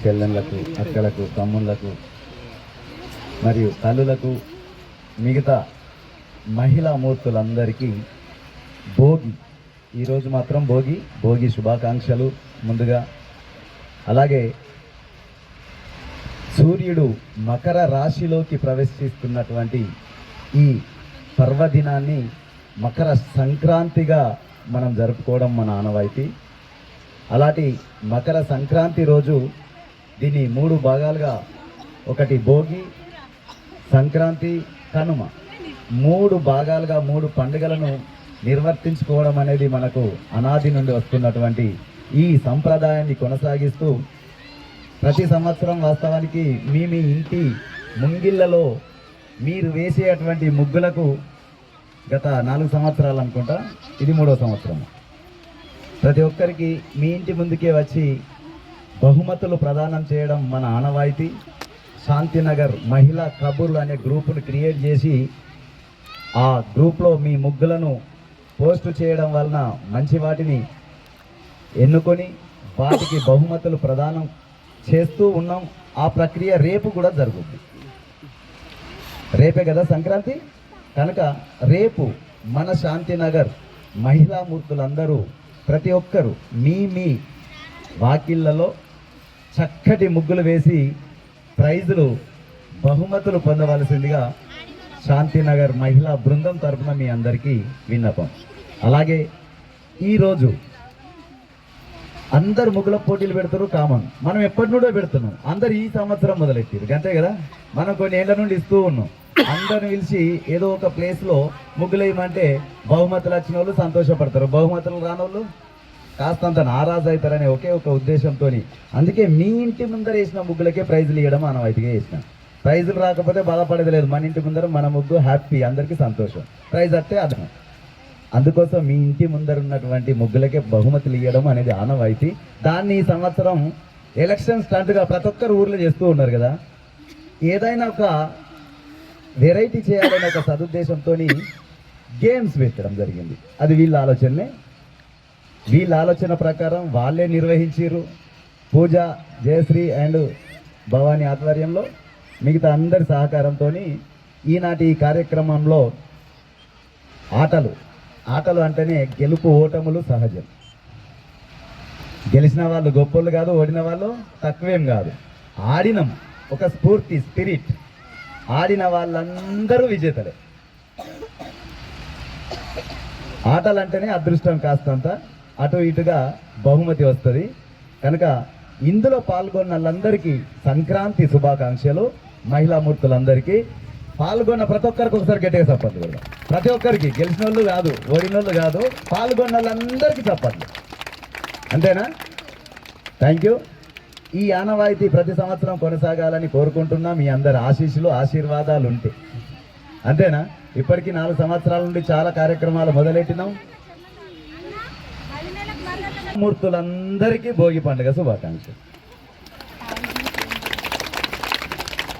చెల్లెళ్ళకు, అక్కలకు, తమ్ముళ్ళకు మరియు తల్లులకు, మిగతా మహిళా మూర్తులందరికీ భోగి, ఈరోజు మాత్రం భోగి శుభాకాంక్షలు ముందుగా. అలాగే సూర్యుడు మకర రాశిలోకి ప్రవేశిస్తున్నటువంటి ఈ పర్వదినాన్ని మకర సంక్రాంతిగా మనం జరుపుకోవడం మన ఆనవాయితీ. అలాంటి మకర సంక్రాంతి రోజు దీన్ని 3 భాగాలుగా, ఒకటి భోగి, సంక్రాంతి, కనుమ, 3 భాగాలుగా 3 పండుగలను నిర్వర్తించుకోవడం అనేది మనకు అనాది నుండి వస్తున్నటువంటి ఈ సంప్రదాయాన్ని కొనసాగిస్తూ ప్రతి సంవత్సరం వాస్తవానికి మీ ఇంటి ముంగిళ్ళలో మీరు వేసేటువంటి ముగ్గులకు గత 4 సంవత్సరాలు అనుకుంటా, ఇది 3వ సంవత్సరం, ప్రతి ఒక్కరికి మీ ఇంటి ముందుకే వచ్చి బహుమతులు ప్రదానం చేయడం మన ఆనవాయితీ. శాంతినగర్ మహిళా కబుర్లు అనే గ్రూపును క్రియేట్ చేసి ఆ గ్రూప్లో మీ ముగ్గులను పోస్టు చేయడం వలన మంచి వాటిని ఎన్నుకొని వాటికి బహుమతులు ప్రదానం చేస్తూ ఉన్నాం. ఆ ప్రక్రియ రేపు కూడా జరుగుతుంది. రేపే కదా సంక్రాంతి, కనుక రేపు మన శాంతినగర్ మహిళా మూర్తులందరూ ప్రతి ఒక్కరూ మీ వాకిళ్లలో చక్కటి ముగ్గులు వేసి ప్రైజులు, బహుమతులు పొందవలసిందిగా శాంతినగర్ మహిళా బృందం తరఫున మీ అందరికీ విన్నపం. అలాగే ఈరోజు అందరు ముగ్గుల పోటీలు పెడతారు, కామన్, మనం ఎప్పటి నుండో పెడుతున్నాం, అందరు ఈ సంవత్సరం మొదలెట్టారు, అంతే కదా. మనం కొన్ని ఏళ్ల నుండి ఇస్తూ ఉన్నాం. అందరిని పిలిచి ఏదో ఒక ప్లేస్లో ముగ్గులు వేయమంటే బహుమతులు వచ్చిన వాళ్ళు సంతోషపడతారు, బహుమతులు రానోళ్ళు కాస్తంత నారాజు అవుతారనే ఒకే ఒక ఉద్దేశంతో, అందుకే మీ ఇంటి ముందర వేసిన ముగ్గులకే ప్రైజులు ఇవ్వడం ఆనవాయితీగా వేసిన. ప్రైజులు రాకపోతే బాధపడేది లేదు, మన ఇంటి ముందర మన ముగ్గు హ్యాపీ, అందరికీ సంతోషం. ప్రైజ్ అంటే అర్థం. అందుకోసం మీ ఇంటి ముందర ఉన్నటువంటి ముగ్గులకే బహుమతులు ఇవ్వడం అనేది ఆనవాయితీ. దాన్ని ఈ సంవత్సరం ఎలక్షన్ స్టంట్గా ప్రతి ఒక్కరు ఊర్లో చేస్తూ ఉన్నారు కదా, ఏదైనా ఒక వెరైటీ చేయాలనే ఒక సదుద్దేశంతో గేమ్స్ పెట్టడం జరిగింది. అది వీళ్ళ ఆలోచననే, వీళ్ళ ఆలోచన ప్రకారం వాళ్ళే నిర్వహించారు. పూజ, జయశ్రీ అండ్ భవానీ ఆధ్వర్యంలో మిగతా అందరి సహకారంతో ఈనాటి ఈ కార్యక్రమంలో ఆటలు అంటేనే గెలుపు ఓటములు సహజం. గెలిచిన వాళ్ళు గొప్పలు కాదు, ఓడిన వాళ్ళు తక్కువేం కాదు. ఆడినం ఒక స్ఫూర్తి, స్పిరిట్, ఆడిన వాళ్ళందరూ విజేతలే. ఆటలు అంటేనే అదృష్టం కాస్తంత అటు ఇటుగా బహుమతి వస్తుంది. కనుక ఇందులో పాల్గొన్న వాళ్ళందరికీ సంక్రాంతి శుభాకాంక్షలు. మహిళా మూర్తులందరికీ పాల్గొన్న ప్రతి ఒక్కరికి ఒకసారి గట్టిగా చప్పట్లు కూడా, ప్రతి ఒక్కరికి, గెలిచిన వాళ్ళు కాదు, ఓడిన వాళ్ళు కాదు, పాల్గొన్న వాళ్ళందరికీ చప్పట్లు, అంతేనా? Thank you. ఈ ఆనవాయితీ ప్రతి సంవత్సరం కొనసాగాలని కోరుకుంటున్నా. మీ అందరి ఆశీస్సులు, ఆశీర్వాదాలు ఉంటే, అంతేనా? ఇప్పటికీ 4 సంవత్సరాల నుండి చాలా కార్యక్రమాలు మొదలెట్టినాం. మూర్తులందరికీ భోగి పండుగ శుభాకాంక్షలు.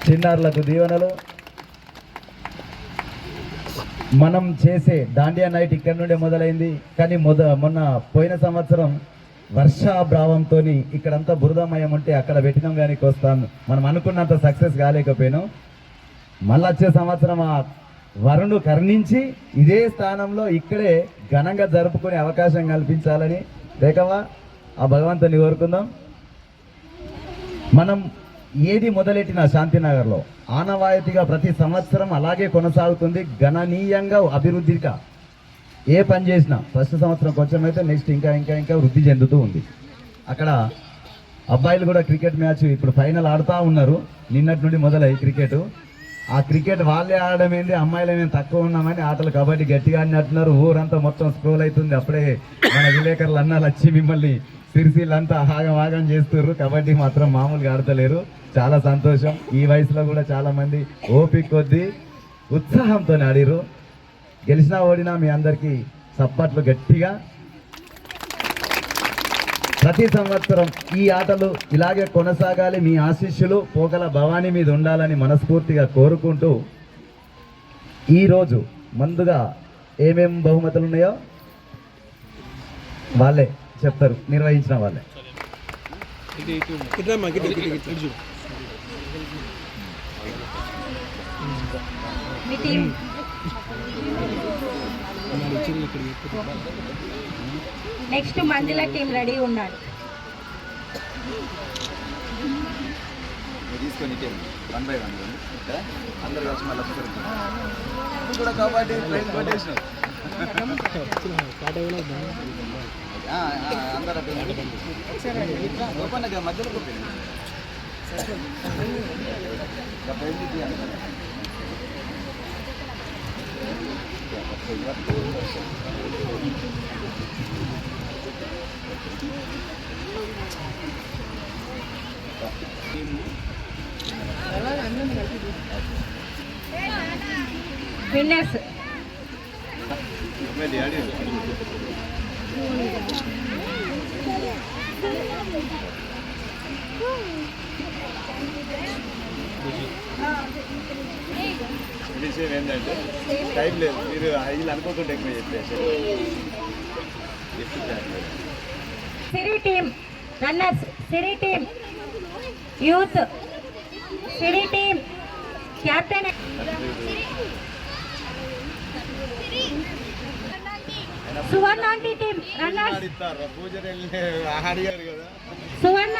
చిన్నారులకు దీవెనలు. మనం చేసే దాండియా నైట్ ఇక్కడ నుండే మొదలైంది, కానీ మొన్న పోయిన సంవత్సరం వర్షాభావంతో ఇక్కడంతా బురదమయం ఉంటే అక్కడ పెట్టినాం, కానీ వస్తాను మనం అనుకున్నంత సక్సెస్ కాలేకపోయినాం. మళ్ళీ వచ్చే సంవత్సరం ఆ వరుణు కరుణించి ఇదే స్థానంలో ఇక్కడే ఘనంగా జరుపుకునే అవకాశం కల్పించాలని లేకవా ఆ భగవంతుని కోరుకుందాం. మనం ఏది మొదలెట్టిన శాంతినగర్లో ఆనవాయితీగా ప్రతి సంవత్సరం అలాగే కొనసాగుతుంది. గణనీయంగా అభివృద్ధిగా ఏ పని చేసినా ఫస్ట్ సంవత్సరం కొంచెం అయితే నెక్స్ట్ ఇంకా ఇంకా ఇంకా వృద్ధి చెందుతూ ఉంది. అక్కడ అబ్బాయిలు కూడా క్రికెట్ మ్యాచ్ ఇప్పుడు ఫైనల్ ఆడుతూ ఉన్నారు. నిన్నటి నుండి మొదలై క్రికెట్. ఆ క్రికెట్ వాళ్ళే ఆడడం ఏంది, అమ్మాయిలు మేము తక్కువ ఉన్నామని ఆటలు కబడ్డీ గట్టిగా ఆడినట్టున్నారు. ఊరంతా మొత్తం స్క్రోల్ అవుతుంది. అప్పుడే మన విలేకరులు అన్నాలు వచ్చి మిమ్మల్ని సిరిసిల్లంతా ఆగం చేస్తున్నారు. కబడ్డీ మాత్రం మామూలుగా ఆడతలేరు. చాలా సంతోషం. ఈ వయసులో కూడా చాలా మంది ఓపిక కొద్దీ ఉత్సాహంతో ఆడిరు. గెలిచినా ఓడినా మీ అందరికీ చప్పట్లు గట్టిగా. ప్రతి సంవత్సరం ఈ ఆటలు ఇలాగే కొనసాగాలి. మీ ఆశీస్సులు పోకల భవానీ మీద ఉండాలని మనస్ఫూర్తిగా కోరుకుంటూ, ఈరోజు ముందుగా ఏమేం బహుమతులు ఉన్నాయో వాళ్ళే చెప్తారు, నిర్వహించిన వాళ్ళే. మీ టీం నెక్స్ట్ మంజుల టీం రెడీ ఉన్నారు. తీసుకొని వన్ బై వన్ అందరు కలిసి మళ్ళీ కూడా కబడ్డీ ట్రైన్ కొట్టేసినాం అందరూ ఓపెన్ మధ్యలో కొట్టింది విన్నర్స్ విషయం ఏంటంటే టైం లేదు, మీరు వీళ్ళు అనుకోకుండా ఎక్కువ చెప్పేసారు. Siri team runners, Siri team youth, Siri team captain సువర్ణాంటి టీం రన్నర్స్. సువర్ణ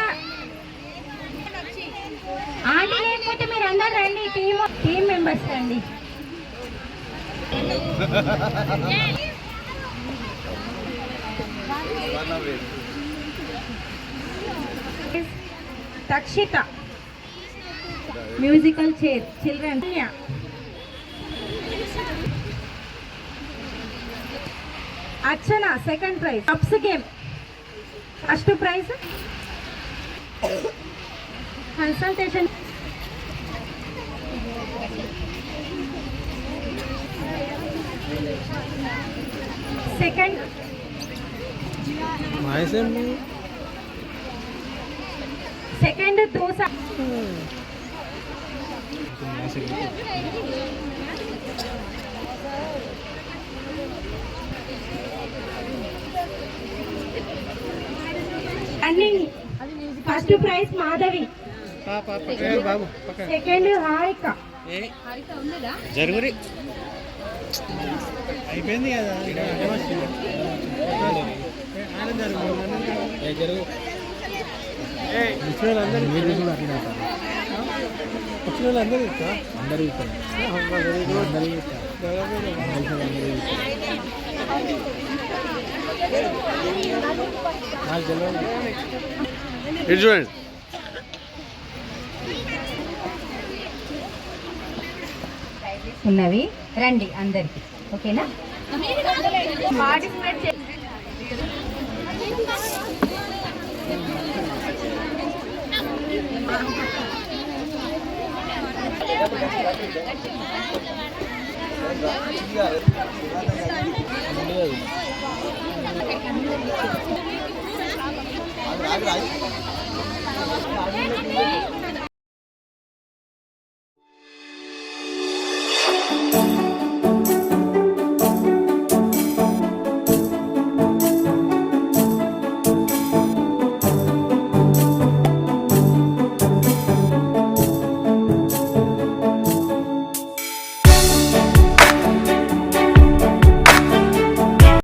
ఆంటీ లేకపోతే మీరు అందరు రండి, టీం మెంబర్స్ రండి. Takshita musical chair children. Archana second prize. Cups game first prize. Consolation second. Second dosa. అన్ని first prize Madhavi, second Harika. జరుగురి అయిపోయింది కదా. వచ్చిన వాళ్ళందరూ అందరూ చూడండి. ఉన్నవి రండి అందరికి, ఓకేనా? పార్టిసిపేట్ చే